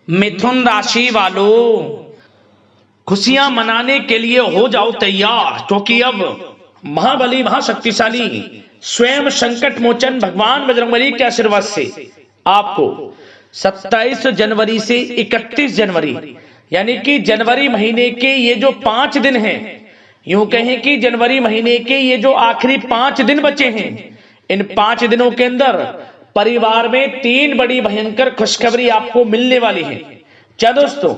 मिथुन राशि वालों, खुशियां मनाने के लिए हो जाओ तैयार, क्योंकि अब महाबली महाशक्तिशाली स्वयं संकट मोचन भगवान बजरंगबली के आशीर्वाद से आपको 27 जनवरी से 31 जनवरी यानी कि जनवरी महीने के ये जो 5 दिन हैं, यूं कहें कि जनवरी महीने के ये जो आखिरी 5 दिन बचे हैं, इन 5 दिनों के अंदर परिवार में 3 बड़ी भयंकर खुशखबरी आपको मिलने वाली है। क्या दोस्तों,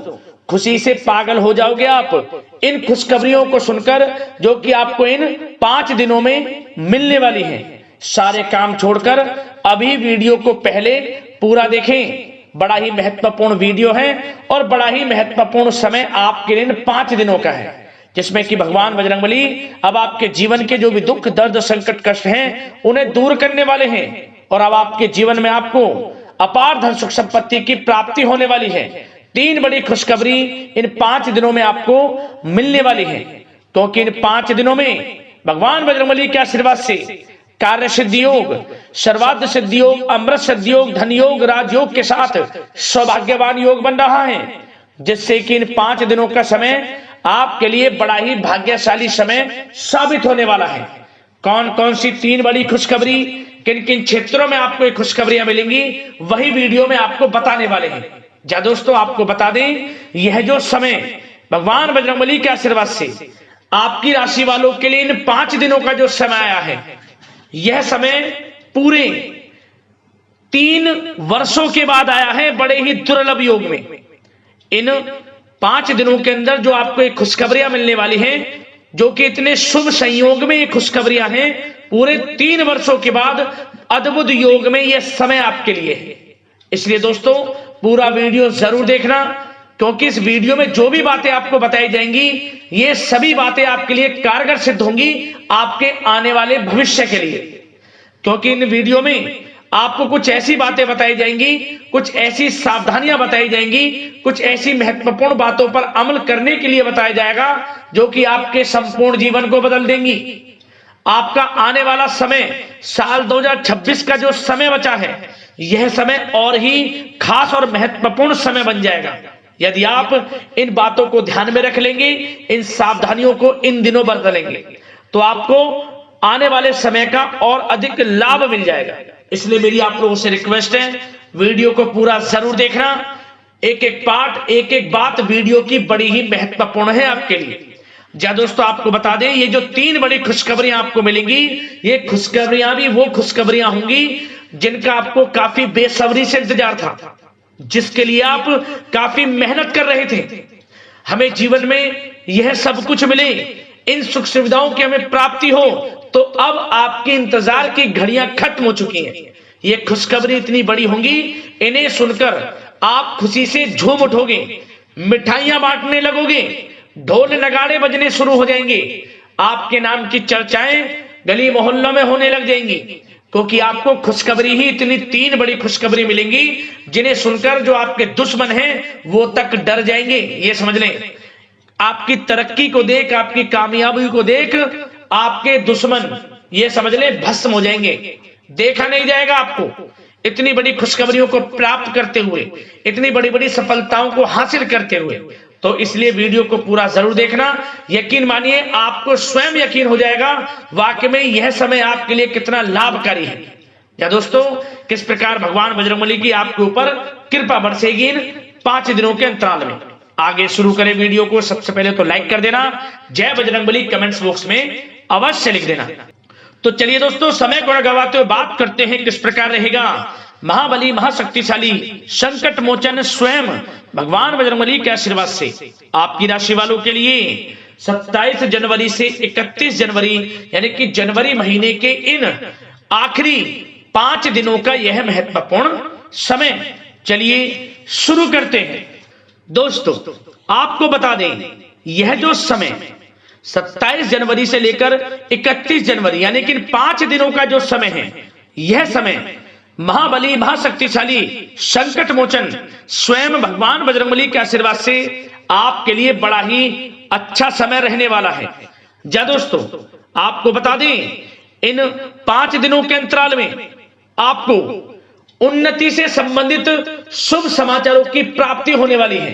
खुशी से पागल हो जाओगे आप इन खुशखबरियों को सुनकर, जो कि आपको इन 5 दिनों में मिलने वाली हैं। सारे काम छोड़कर अभी वीडियो को पहले पूरा देखें। बड़ा ही महत्वपूर्ण वीडियो है और बड़ा ही महत्वपूर्ण समय आपके लिए 5 दिनों का है, जिसमें कि भगवान बजरंगबली अब आपके जीवन के जो भी दुख दर्द संकट कष्ट हैं उन्हें दूर करने वाले हैं और अब आपके जीवन में आपको अपार धन सुख संपत्ति की प्राप्ति होने वाली है। 3 बड़ी खुशखबरी इन 5 दिनों में आपको मिलने वाली है, क्योंकि इन 5 दिनों में भगवान बजरंगबली के आशीर्वाद से कार्य सिद्धि योग, सर्वार्थ सिद्धि योग, अमृत सिद्धि योग, धन योग, राजयोग के साथ सौभाग्यवान योग बन रहा है, जिससे कि इन 5 दिनों का समय आपके लिए बड़ा ही भाग्यशाली समय साबित होने वाला है। कौन कौन सी 3 बड़ी खुशखबरी, किन किन क्षेत्रों में आपको ये खुशखबरियां मिलेंगी, वही वीडियो में आपको बताने वाले हैं। जा दोस्तों, आपको बता दें, यह जो समय भगवान बजरंगबली के आशीर्वाद से आपकी राशि वालों के लिए इन 5 दिनों का जो समय आया है, यह समय पूरे 3 वर्षों के बाद आया है, बड़े ही दुर्लभ योग में। इन 5 दिनों के अंदर जो आपको एक खुशखबरियां मिलने वाली हैं, जो कि इतने शुभ संयोग में ये खुशखबरियां हैं, पूरे 3 वर्षों के बाद अद्भुत योग में यह समय आपके लिए है। इसलिए दोस्तों, पूरा वीडियो जरूर देखना, क्योंकि इस वीडियो में जो भी बातें आपको बताई जाएंगी, ये सभी बातें आपके लिए कारगर सिद्ध होंगी आपके आने वाले भविष्य के लिए। क्योंकि इन वीडियो में आपको कुछ ऐसी बातें बताई जाएंगी, कुछ ऐसी सावधानियां बताई जाएंगी, कुछ ऐसी महत्वपूर्ण बातों पर अमल करने के लिए बताया जाएगा, जो कि आपके संपूर्ण जीवन को बदल देंगी। आपका आने वाला समय, साल 2026 का जो समय बचा है, यह समय और ही खास और महत्वपूर्ण समय बन जाएगा यदि आप इन बातों को ध्यान में रख लेंगे, इन सावधानियों को इन दिनों बरतेंगे, तो आपको आने वाले समय का और अधिक लाभ मिल जाएगा। इसलिए मेरी आप लोगों से रिक्वेस्ट है, वीडियो को पूरा जरूर देखना। एक एक पार्ट, एक एक बात वीडियो की बड़ी ही महत्वपूर्ण है आपके लिए। जा दोस्तों, आपको बता दें, ये जो 3 बड़ी खुशखबरियां आपको मिलेंगी, ये खुशखबरियां भी वो खुशखबरियां होंगी जिनका आपको काफी बेसब्री से इंतजार था, जिसके लिए आप काफी मेहनत कर रहे थे। हमें जीवन में यह सब कुछ मिले, इन सुख सुविधाओं की हमें प्राप्ति हो, तो अब आपके इंतजार की घड़ियां खत्म हो चुकी हैं। ये खुशखबरी इतनी बड़ी होंगी, इन्हें सुनकर आप खुशी से झूम उठोगे, मिठाइयां बांटने लगोगे, ढोल नगाड़े बजने शुरू हो जाएंगे, आपके नाम की चर्चाएं गली मोहल्लों में होने लग जाएंगी, क्योंकि आपको खुशखबरी ही इतनी 3 बड़ी खुशखबरी मिलेंगी, जिन्हें सुनकर जो आपके दुश्मन हैं वो तक डर जाएंगे। ये समझ लें, आपकी तरक्की को देख, आपकी कामयाबी को देख आपके दुश्मन, ये समझ लें, भस्म हो जाएंगे। देखा नहीं जाएगा आपको इतनी बड़ी खुशखबरियों को प्राप्त करते हुए, इतनी बड़ी बड़ी सफलताओं को हासिल करते हुए। तो इसलिए वीडियो को पूरा जरूर देखना। यकीन मानिए, आपको स्वयं यकीन हो जाएगा वाकई में यह समय आपके लिए कितना लाभकारी है। या दोस्तों, किस प्रकार भगवान बजरंगबली की आपके ऊपर कृपा बरसेगी इन 5 दिनों के अंतराल में। आगे शुरू करें वीडियो को। सबसे पहले तो लाइक कर देना, जय बजरंगबली कमेंट्स बॉक्स में अवश्य लिख देना। तो चलिए दोस्तों, समय को न गवाते हुए बात करते हैं किस प्रकार रहेगा महाबली महाशक्तिशाली संकट मोचन स्वयं भगवान बजरंगबली के आशीर्वाद से आपकी राशि वालों के लिए 27 जनवरी से 31 जनवरी यानी कि जनवरी महीने के इन आखिरी 5 दिनों का यह महत्वपूर्ण समय। चलिए शुरू करते हैं। दोस्तों, आपको बता दें, यह जो समय 27 जनवरी से लेकर 31 जनवरी यानी कि 5 दिनों का जो समय है, यह समय महाबली महाशक्तिशाली संकट मोचन स्वयं भगवान बजरंगबली के आशीर्वाद से आपके लिए बड़ा ही अच्छा समय रहने वाला है। जा दोस्तों, आपको बता दें, इन 5 दिनों के अंतराल में आपको उन्नति से संबंधित शुभ समाचारों की प्राप्ति होने वाली है।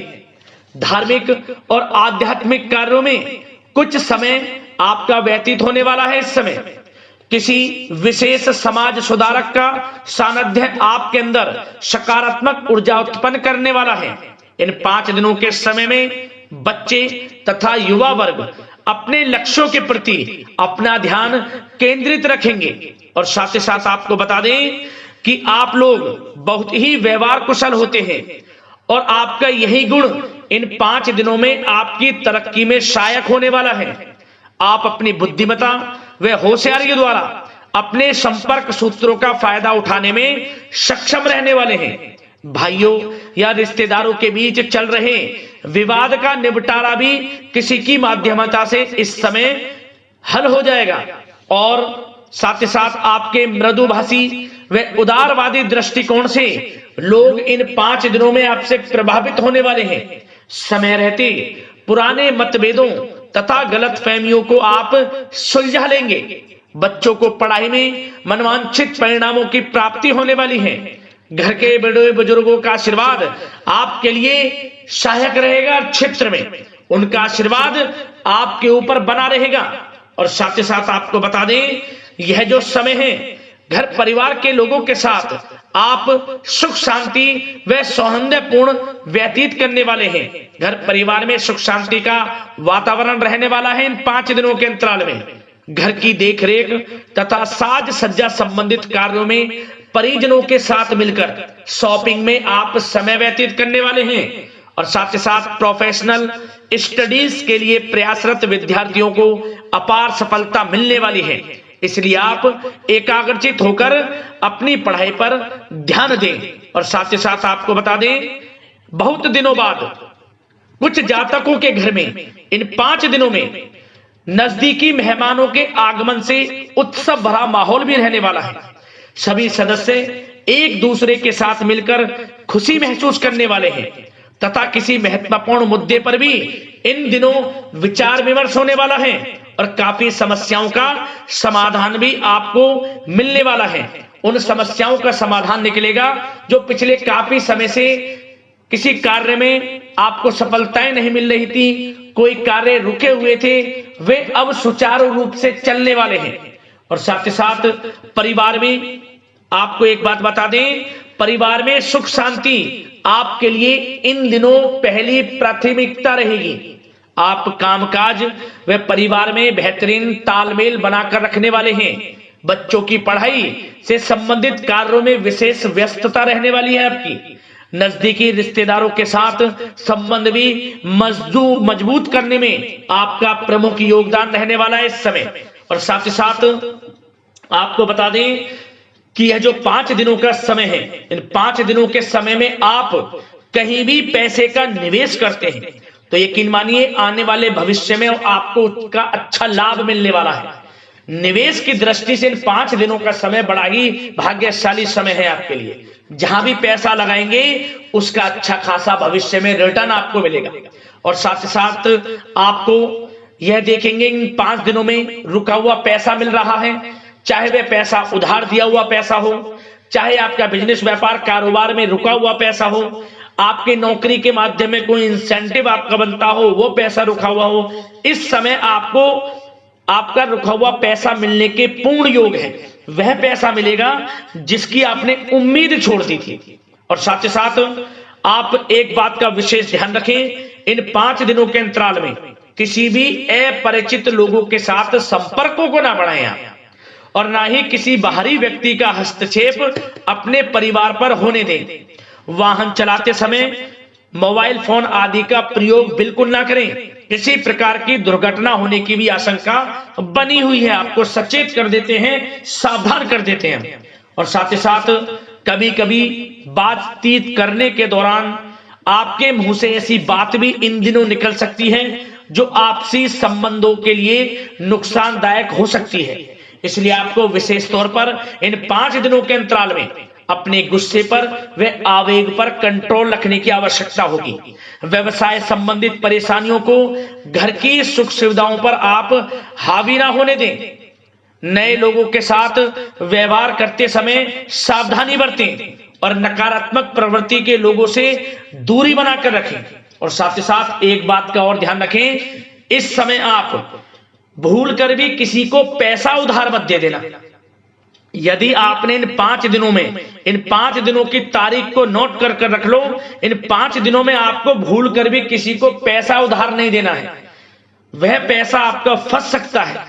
धार्मिक और आध्यात्मिक कार्यों में कुछ समय आपका व्यतीत होने वाला है। इस समय किसी विशेष समाज सुधारक का सानिध्य आपके अंदर सकारात्मक ऊर्जा उत्पन्न करने वाला है। इन 5 दिनों के समय में बच्चे तथा युवा वर्ग अपने लक्ष्यों के प्रति अपना ध्यान केंद्रित रखेंगे। और साथ ही साथ आपको बता दें कि आप लोग बहुत ही व्यवहार कुशल होते हैं और आपका यही गुण इन 5 दिनों में आपकी तरक्की में सहायक होने वाला है। आप अपनी बुद्धिमत्ता व होशियारी के द्वारा अपने संपर्क सूत्रों का फायदा उठाने में सक्षम रहने वाले हैं। भाइयों या रिश्तेदारों के बीच चल रहे विवाद का निपटारा भी किसी की माध्यमता से इस समय हल हो जाएगा। और साथ ही साथ आपके मृदुभाषी व उदारवादी दृष्टिकोण से लोग इन 5 दिनों में आपसे प्रभावित होने वाले हैं। समय रहते पुराने मतभेदों तथा गलतफहमियों को आप सुलझा लेंगे। बच्चों को पढ़ाई में मनवांछित परिणामों की प्राप्ति होने वाली है। घर के बड़े बुजुर्गों का आशीर्वाद आपके लिए सहायक रहेगा। क्षेत्र में उनका आशीर्वाद आपके ऊपर बना रहेगा। और साथ ही साथ आपको बता दें, यह जो समय है घर परिवार के लोगों के साथ आप सुख शांति व सौहार्दपूर्ण व्यतीत करने वाले हैं। घर परिवार में सुख शांति का वातावरण रहने वाला है। इन 5 दिनों के अंतराल में घर की देखरेख तथा साज सज्जा संबंधित कार्यों में परिजनों के साथ मिलकर शॉपिंग में आप समय व्यतीत करने वाले हैं। और साथ ही साथ प्रोफेशनल स्टडीज के लिए प्रयासरत विद्यार्थियों को अपार सफलता मिलने वाली है। इसलिए आप एकाग्रचित होकर अपनी पढ़ाई पर ध्यान दें। और साथ ही साथ आपको बता दें, बहुत दिनों बाद कुछ जातकों के घर में इन 5 दिनों में नजदीकी मेहमानों के आगमन से उत्सव भरा माहौल भी रहने वाला है। सभी सदस्य एक दूसरे के साथ मिलकर खुशी महसूस करने वाले हैं तथा किसी महत्वपूर्ण मुद्दे पर भी इन दिनों विचार विमर्श होने वाला है और काफी समस्याओं का समाधान भी आपको मिलने वाला है। उन समस्याओं का समाधान निकलेगा जो पिछले काफी समय से किसी कार्य में आपको सफलताएं नहीं मिल रही थी, कोई कार्य रुके हुए थे, वे अब सुचारू रूप से चलने वाले हैं। और साथ ही साथ परिवार में आपको एक बात बता दें, परिवार में सुख शांति आपके लिए इन दिनों पहली प्राथमिकता रहेगी। आप कामकाज व परिवार में बेहतरीन तालमेल बनाकर रखने वाले हैं। बच्चों की पढ़ाई से संबंधित कार्यों में विशेष व्यस्तता रहने वाली है आपकी। नजदीकी रिश्तेदारों के साथ संबंध भी मजबूत करने में आपका प्रमुख योगदान रहने वाला है इस समय। और साथ ही साथ आपको बता दें कि यह जो 5 दिनों का समय है, इन 5 दिनों के समय में आप कहीं भी पैसे का निवेश करते हैं तो यकीन मानिए आने वाले भविष्य में आपको उसका अच्छा लाभ मिलने वाला है। निवेश की दृष्टि से इन 5 दिनों का समय बड़ा ही भाग्यशाली समय है आपके लिए। जहां भी पैसा लगाएंगे उसका अच्छा खासा भविष्य में रिटर्न आपको मिलेगा। और साथ ही साथ आपको यह देखेंगे इन 5 दिनों में रुका हुआ पैसा मिल रहा है, चाहे वह पैसा उधार दिया हुआ पैसा हो, चाहे आपका बिजनेस व्यापार कारोबार में रुका हुआ पैसा हो, आपके नौकरी के माध्यम में कोई इंसेंटिव आपका बनता हो, वो पैसा रुका हुआ हो, इस समय आपको आपका रुका हुआ पैसा मिलने के पूर्ण योग है। वह पैसा मिलेगा जिसकी आपने उम्मीद छोड़ दी थी। और साथ ही साथ आप एक बात का विशेष ध्यान रखें, इन 5 दिनों के अंतराल में किसी भी अपरिचित लोगों के साथ संपर्कों को ना बढ़ाएं आप, और ना ही किसी बाहरी व्यक्ति का हस्तक्षेप अपने परिवार पर होने दें। वाहन चलाते समय मोबाइल फोन आदि का प्रयोग बिल्कुल ना करें। किसी प्रकार की दुर्घटना होने की भी आशंका बनी हुई है, आपको सचेत कर देते हैं, सावधान कर देते हैं। और साथ ही साथ कभी कभी बातचीत करने के दौरान आपके मुंह से ऐसी बात भी इन दिनों निकल सकती है जो आपसी संबंधों के लिए नुकसानदायक हो सकती है। इसलिए आपको विशेष तौर पर इन 5 दिनों के अंतराल में अपने गुस्से पर व आवेग पर कंट्रोल रखने की आवश्यकता होगी। व्यवसाय संबंधित परेशानियों को घर की सुख सुविधाओं पर आप हावी ना होने दें। नए लोगों के साथ व्यवहार करते समय सावधानी बरतें और नकारात्मक प्रवृत्ति के लोगों से दूरी बनाकर रखें। और साथ ही साथ एक बात का और ध्यान रखें, इस समय आप भूल कर भी किसी को पैसा उधार मत दे देना। यदि आपने इन 5 दिनों में, इन 5 दिनों की तारीख को नोट कर रख लो, इन 5 दिनों में आपको भूल कर भी किसी को पैसा उधार नहीं देना है। वह पैसा आपका फंस सकता है,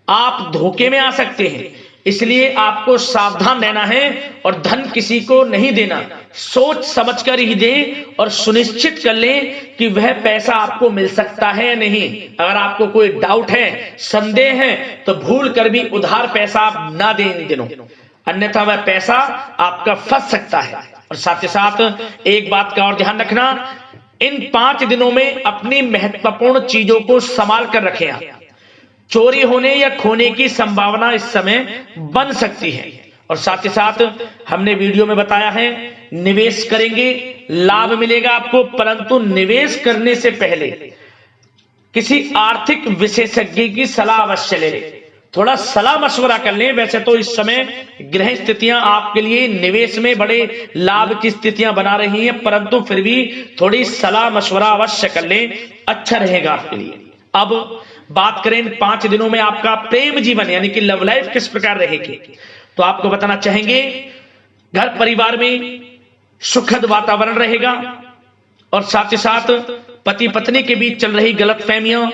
आप धोखे में आ सकते हैं, इसलिए आपको सावधान रहना है और धन किसी को नहीं देना। सोच समझकर ही दें और सुनिश्चित कर लें कि वह पैसा आपको मिल सकता है या नहीं। अगर आपको कोई डाउट है, संदेह है, तो भूल कर भी उधार पैसा आप ना दें इन दिनों, अन्यथा वह पैसा आपका फंस सकता है। और साथ ही साथ एक बात का और ध्यान रखना, इन 5 दिनों में अपनी महत्वपूर्ण चीजों को संभाल कर रखें। आप चोरी होने या खोने की संभावना इस समय बन सकती है। और साथ ही साथ हमने वीडियो में बताया है, निवेश करेंगे लाभ मिलेगा आपको, परंतु निवेश करने से पहले किसी आर्थिक विशेषज्ञ की सलाह अवश्य ले लें, थोड़ा सलाह मशवरा कर लें। वैसे तो इस समय ग्रह स्थितियां आपके लिए निवेश में बड़े लाभ की स्थितियां बना रही हैं, परंतु फिर भी थोड़ी सलाह मशवरा अवश्य कर लें, अच्छा रहेगा आपके लिए। अब बात करें इन 5 दिनों में आपका प्रेम जीवन यानी कि लव लाइफ किस प्रकार रहेगी, तो आपको बताना चाहेंगे, घर परिवार में सुखद वातावरण रहेगा और साथ ही साथ पति पत्नी के बीच चल रही गलतफहमियों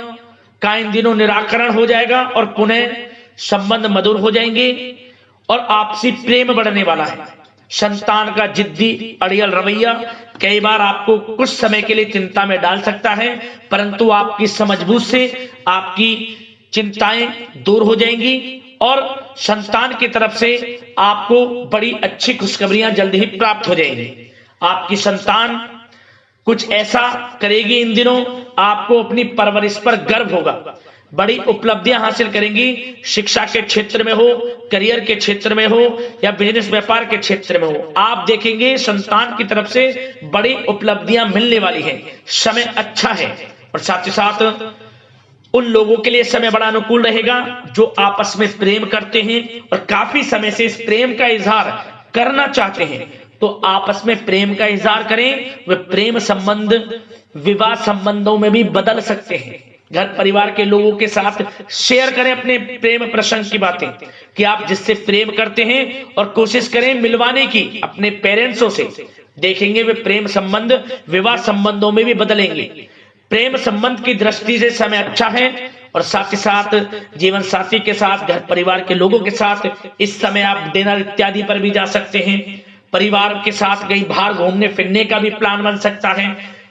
का इन दिनों निराकरण हो जाएगा और पुनः संबंध मधुर हो जाएंगे और आपसी प्रेम बढ़ने वाला है। संतान का जिद्दी अड़ियल रवैया कई बार आपको कुछ समय के लिए चिंता में डाल सकता है, परंतु आपकी समझबूझ से आपकी चिंताएं दूर हो जाएंगी और संतान की तरफ से आपको बड़ी अच्छी खुशखबरियां जल्द ही प्राप्त हो जाएंगी। आपकी संतान कुछ ऐसा करेगी इन दिनों, आपको अपनी परवरिश पर गर्व होगा, बड़ी उपलब्धियां हासिल करेंगी। शिक्षा के क्षेत्र में हो, करियर के क्षेत्र में हो या बिजनेस व्यापार के क्षेत्र में हो, आप देखेंगे संतान की तरफ से बड़ी उपलब्धियां मिलने वाली हैं। समय अच्छा है और साथ ही साथ उन लोगों के लिए समय बड़ा अनुकूल रहेगा जो आपस में प्रेम करते हैं और काफी समय से इस प्रेम का इजहार करना चाहते हैं, तो आपस में प्रेम का इजहार करें। वे प्रेम संबंध विवाह संबंधों में भी बदल सकते हैं। घर परिवार के लोगों के साथ शेयर करें अपने प्रेम प्रसंग की बातें कि आप जिससे प्रेम करते हैं और कोशिश करें मिलवाने की अपने पेरेंट्सों से। देखेंगे वे प्रेम संबंध विवाह संबंधों में भी बदलेंगे। प्रेम संबंध की दृष्टि से समय अच्छा है और साथ ही साथ जीवन साथी के साथ, घर परिवार के लोगों के साथ इस समय आप डिनर इत्यादि पर भी जा सकते हैं। परिवार के साथ कहीं बाहर घूमने फिरने का भी प्लान बन सकता है।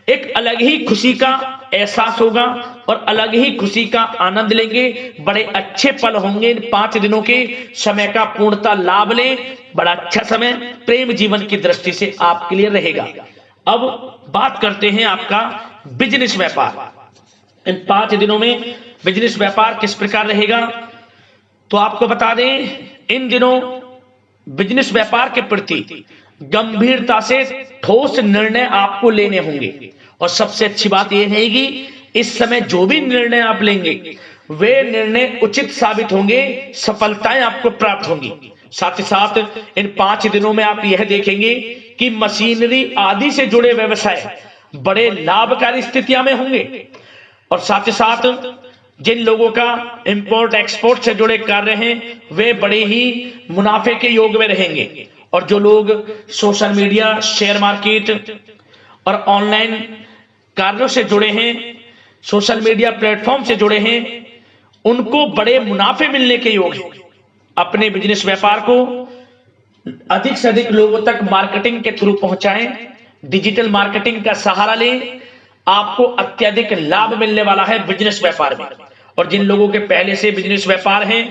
एक अलग ही खुशी का एहसास होगा और अलग ही खुशी का आनंद लेंगे। बड़े अच्छे पल होंगे इन 5 दिनों के, समय का पूर्णतः लाभ लें। बड़ा अच्छा समय प्रेम जीवन की दृष्टि से आपके लिए रहेगा। अब बात करते हैं आपका बिजनेस व्यापार। इन 5 दिनों में बिजनेस व्यापार किस प्रकार रहेगा, तो आपको बता दें, इन दिनों बिजनेस व्यापार के प्रति गंभीरता से ठोस निर्णय आपको लेने होंगे और सबसे अच्छी बात यह रहेगी, इस समय जो भी निर्णय आप लेंगे वे निर्णय उचित साबित होंगे, सफलताएं आपको प्राप्त होंगी। साथ ही साथ इन 5 दिनों में आप यह देखेंगे कि मशीनरी आदि से जुड़े व्यवसाय बड़े लाभकारी स्थितियां में होंगे और साथ ही साथ जिन लोगों का इंपोर्ट एक्सपोर्ट से जुड़े कार्य हैं वे बड़े ही मुनाफे के योग में रहेंगे और जो लोग सोशल मीडिया, शेयर मार्केट और ऑनलाइन कार्यों से जुड़े हैं, सोशल मीडिया प्लेटफॉर्म से जुड़े हैं, उनको बड़े मुनाफे मिलने के योग हैं। अपने बिजनेस व्यापार को अधिक से अधिक लोगों तक मार्केटिंग के थ्रू पहुंचाएं, डिजिटल मार्केटिंग का सहारा लें, आपको अत्यधिक लाभ मिलने वाला है बिजनेस व्यापार में। और जिन लोगों के पहले से बिजनेस व्यापार हैं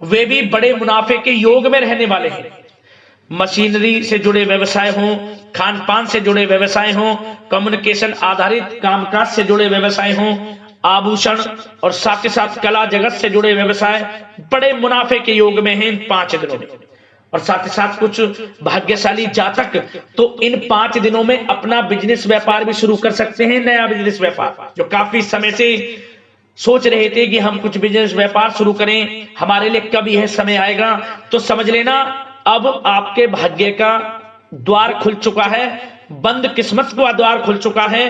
वे भी बड़े मुनाफे के योग में रहने वाले हैं। मशीनरी से जुड़े व्यवसाय हों, खान पान से जुड़े व्यवसाय हों, कम्युनिकेशन आधारित कामकाज से जुड़े व्यवसाय हों, आभूषण और साथ ही साथ कला जगत से जुड़े व्यवसाय बड़े मुनाफे के योग में हैं इन 5 दिनों में। और साथ ही साथ कुछ भाग्यशाली जातक तो इन 5 दिनों में अपना बिजनेस व्यापार भी शुरू कर सकते हैं, नया बिजनेस व्यापार। जो काफी समय से सोच रहे थे कि हम कुछ बिजनेस व्यापार शुरू करें, हमारे लिए कब यह समय आएगा, तो समझ लेना अब आपके भाग्य का द्वार खुल चुका है, बंद किस्मत का द्वार खुल चुका है।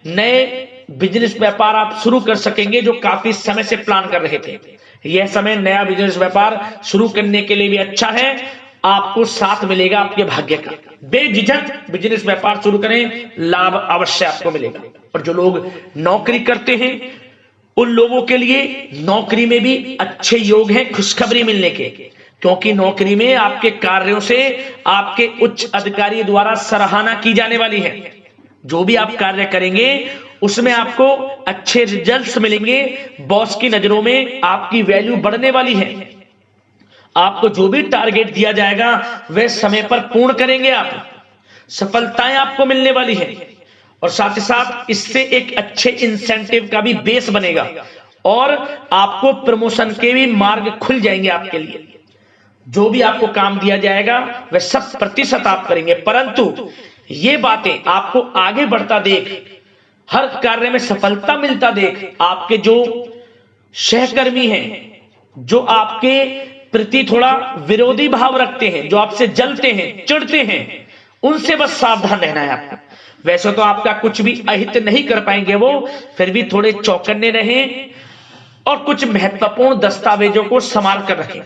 नए बिजनेस व्यापार आप शुरू कर सकेंगे जो काफी समय से प्लान कर रहे थे। यह समय नया बिजनेस व्यापार शुरू करने के लिए भी अच्छा है। आपको साथ मिलेगा आपके भाग्य का। बेझिझक बिजनेस व्यापार शुरू करें, लाभ अवश्य आपको मिलेगा। और जो लोग नौकरी करते हैं उन लोगों के लिए नौकरी में भी अच्छे योग हैं खुशखबरी मिलने के, क्योंकि नौकरी में आपके कार्यों से आपके उच्च अधिकारी द्वारा सराहना की जाने वाली है। जो भी आप कार्य करेंगे उसमें आपको अच्छे रिजल्ट्स मिलेंगे। बॉस की नजरों में आपकी वैल्यू बढ़ने वाली है। आपको जो भी टारगेट दिया जाएगा वह समय पर पूर्ण करेंगे आप, सफलताएं आपको मिलने वाली है। और साथ ही साथ इससे एक अच्छे इंसेंटिव का भी बेस बनेगा और आपको प्रमोशन के भी मार्ग खुल जाएंगे आपके लिए। जो भी आपको काम दिया जाएगा वह 100% आप करेंगे, परंतु ये बातें आपको आगे बढ़ता देख, हर कार्य में सफलता मिलता देख, आपके जो सहकर्मी हैं, जो आपके प्रति थोड़ा विरोधी भाव रखते हैं, जो आपसे जलते हैं, चिढ़ते हैं, उनसे बस सावधान रहना है आपको। वैसे तो आपका कुछ भी अहित नहीं कर पाएंगे वो, फिर भी थोड़े चौकन्ने रहें और कुछ महत्वपूर्ण दस्तावेजों को संभाल कर रखें।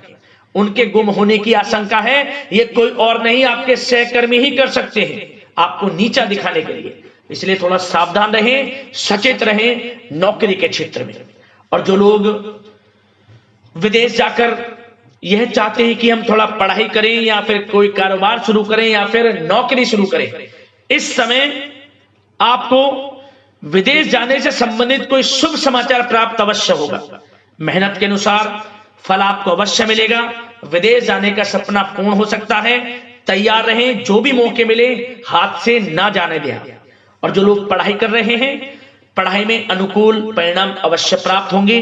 उनके गुम होने की आशंका है, ये कोई और नहीं आपके सहकर्मी ही कर सकते हैं आपको नीचा दिखाने के लिए। इसलिए थोड़ा सावधान रहें, सचेत रहें नौकरी के क्षेत्र में। और जो लोग विदेश जाकर यह चाहते हैं कि हम थोड़ा पढ़ाई करें या फिर कोई कारोबार शुरू करें या फिर नौकरी शुरू करें, इस समय आपको विदेश जाने से संबंधित कोई शुभ समाचार प्राप्त अवश्य होगा। मेहनत के अनुसार फल आपको अवश्य मिलेगा। विदेश जाने का सपना पूर्ण हो सकता है। तैयार रहें, जो भी मौके मिले हाथ से ना जाने दें। और जो लोग पढ़ाई कर रहे हैं, पढ़ाई में अनुकूल परिणाम अवश्य प्राप्त होंगे।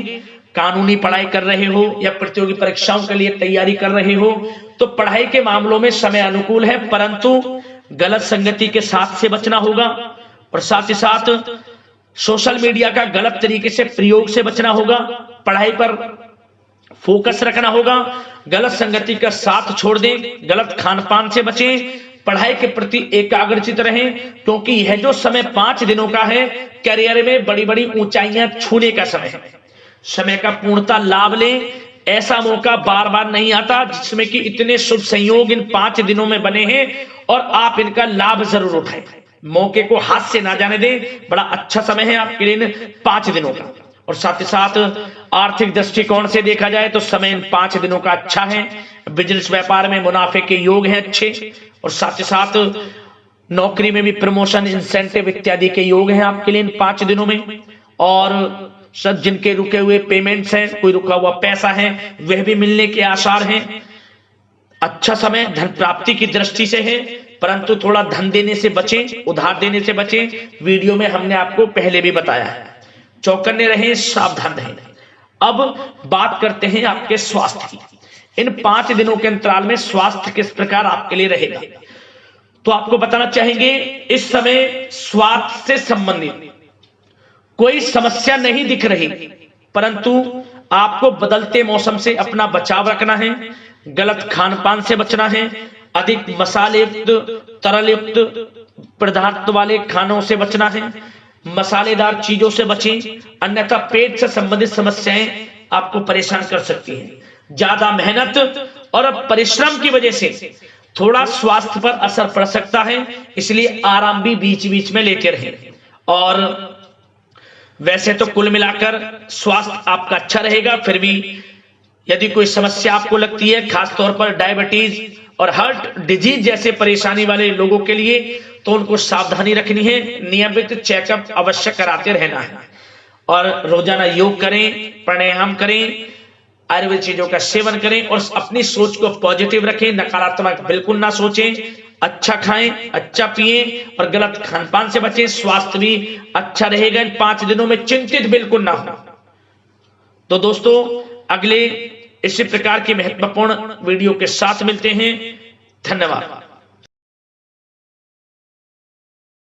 कानूनी पढ़ाई कर रहे हो या प्रतियोगी परीक्षाओं के लिए तैयारी कर रहे हो तो पढ़ाई के मामलों में समय अनुकूल है, परंतु गलत संगति के साथ से बचना होगा। और साथ ही साथ सोशल मीडिया का गलत तरीके से प्रयोग से बचना होगा। पढ़ाई पर फोकस रखना होगा। गलत संगति का साथ छोड़ दें, गलत खान पान से बचें, पढ़ाई के प्रति एकाग्रचित रहें, क्योंकि यह जो समय 5 दिनों का है करियर में बड़ी बड़ी ऊंचाइयां छूने का समय है। समय का पूर्णता लाभ लें। ऐसा मौका बार बार नहीं आता जिसमें कि इतने शुभ संयोग इन 5 दिनों में बने हैं और आप इनका लाभ जरूर उठाएं। मौके को हाथ से ना जाने दें। बड़ा अच्छा समय है आपके लिए 5 दिनों का। और साथ ही साथ आर्थिक दृष्टिकोण से देखा जाए तो समय इन 5 दिनों का अच्छा है। बिजनेस व्यापार में मुनाफे के योग हैं अच्छे। और साथ ही साथ नौकरी में भी प्रमोशन, इंसेंटिव इत्यादि के योग हैं आपके लिए इन 5 दिनों में। और सब जिनके रुके हुए पेमेंट्स हैं, कोई रुका हुआ पैसा है, वह भी मिलने के आसार हैं। अच्छा समय धन प्राप्ति की दृष्टि से है, परंतु थोड़ा धन देने से बचें, उधार देने से बचें। वीडियो में हमने आपको पहले भी बताया है। चौकन्ने रहें, सावधान रहें। अब बात करते हैं आपके स्वास्थ्य की। इन 5 दिनों के अंतराल में स्वास्थ्य किस प्रकार आपके लिए रहेगा, तो आपको बताना चाहेंगे इस समय स्वास्थ्य से संबंधित कोई समस्या नहीं दिख रही, परंतु आपको बदलते मौसम से अपना बचाव रखना है। गलत खान पान से बचना है। अधिक मसाले युक्त, तरल युक्त पदार्थ वाले खानों से बचना है। मसालेदार चीजों से बचें, अन्यथा पेट से संबंधित समस्याएं आपको परेशान कर सकती हैं। ज्यादा मेहनत और परिश्रम की वजह से थोड़ा स्वास्थ्य पर असर पड़ सकता है, इसलिए आराम भी बीच बीच में लेते रहें। और वैसे तो कुल मिलाकर स्वास्थ्य आपका अच्छा रहेगा। फिर भी यदि कोई समस्या आपको लगती है, खासतौर पर डायबिटीज और हार्ट डिजीज जैसे परेशानी वाले लोगों के लिए, तो उनको सावधानी रखनी है। नियमित चेकअप अवश्य कराते रहना है और रोजाना योग करें, प्राणायाम करें, आयुर्वेद चीजों का सेवन करें और अपनी सोच को पॉजिटिव रखें। नकारात्मक बिल्कुल ना सोचें। अच्छा खाएं, अच्छा पिएं और गलत खान पान से बचें। स्वास्थ्य भी अच्छा रहेगा। इन 5 दिनों में चिंतित बिल्कुल ना हो। तो दोस्तों, अगले इसी प्रकार की महत्वपूर्ण वीडियो के साथ मिलते हैं। धन्यवाद।